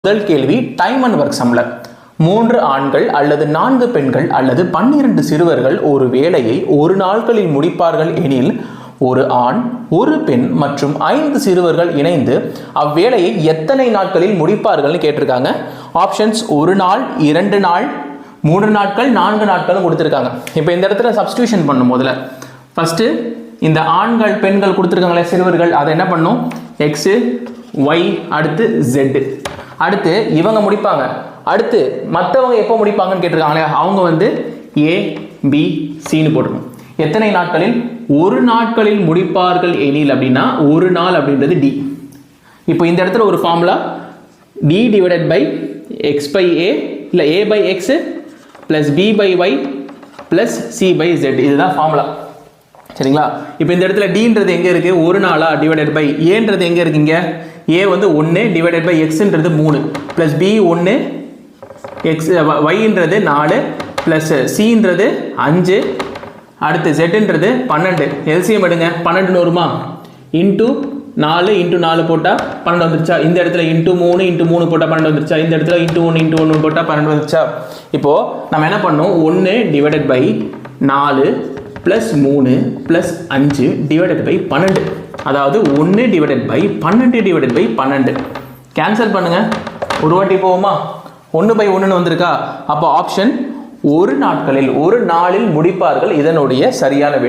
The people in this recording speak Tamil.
முதல் கேள்வி டைம் அண்ட் ஒர்க் சம்ல 3 ஆண்கள் அல்லது 4 பெண்கள் அல்லது 12 சிறுவர்கள் ஒரு வேலையை ஒரு நாட்களில் முடிப்பார்கள் எனில் ஒரு ஆண் ஒரு பெண் மற்றும் 5 சிறுவர்கள் இணைந்து அவ்வேலையை எத்தனை நாட்களில் முடிப்பார்கள்னு கேட்டிருக்காங்க. ஆப்ஷன்ஸ் 1 நாள் 2 நாள் 3 நாட்கள் 4 நாட்கள் கொடுத்திருக்காங்க. இப்போ இந்த இடத்துல சப்ஸ்டிடியூஷன் பண்ணும். முதல்ல ஃபர்ஸ்ட் இந்த ஆண்கள் பெண்கள் கொடுத்திருக்காங்களே சிறுவர்கள், அதை என்ன பண்ணும்? எக்ஸ் ஒய் அடுத்து ஜெட், அடுத்து இவங்க முடிப்பாங்க, அடுத்து மற்றவங்க எப்போ முடிப்பாங்கன்னு கேட்டிருக்காங்களே அவங்க வந்து ஏ பி சின்னு போட்டுருக்கோம். எத்தனை நாட்களில்? ஒரு நாட்களில் முடிப்பார்கள் எனில் அப்படின்னா ஒரு நாள் அப்படின்றது டி. இப்போ இந்த இடத்துல ஒரு formula D divided by X by A இல்லை A by X plus B by Y plus C by Z, இதுதான் ஃபார்முலா. சரிங்களா? இப்போ இந்த இடத்துல டின்றது எங்கே இருக்குது? ஒரு நாளா டிவைடட் பை ஏன்றது எங்கே இருக்குங்க? ஏ வந்து 1 டிவைடட் பை எக்ஸ்ன்றது 3 ப்ளஸ் பி 1 எக்ஸ் ஒய்ன்றது 4 ப்ளஸ் சின்றது 5 அடுத்து ஜெட்ன்றது 12. எல்சிஎம் எடுங்க, 12 வருமா? இன்ட்டு 4 இன்ட்டு 4 போட்டால் 12 வந்துருச்சா? இந்த இடத்துல இன்ட்டு 3 இன்ட்டு 3 போட்டால் 12 வந்துருச்சா? இந்த இடத்துல இன்ட்டு 1 இன்ட்டு 1 போட்டால் 12 வந்துருச்சா? இப்போது நம்ம என்ன பண்ணோம்? 1 divided by 4 plus 3 plus 5 divided by 12, அதாவது 1 divided by 12 divided by 12. Cancel பண்ணுங்க, ஒரு வாட்டி போவோமா? 1 பை 1 வந்திருக்கா? அப்போ ஆப்ஷன் ஒரு நாட்களில் ஒரு நாளில் முடிப்பார்கள் இதனுடைய சரியான விடை.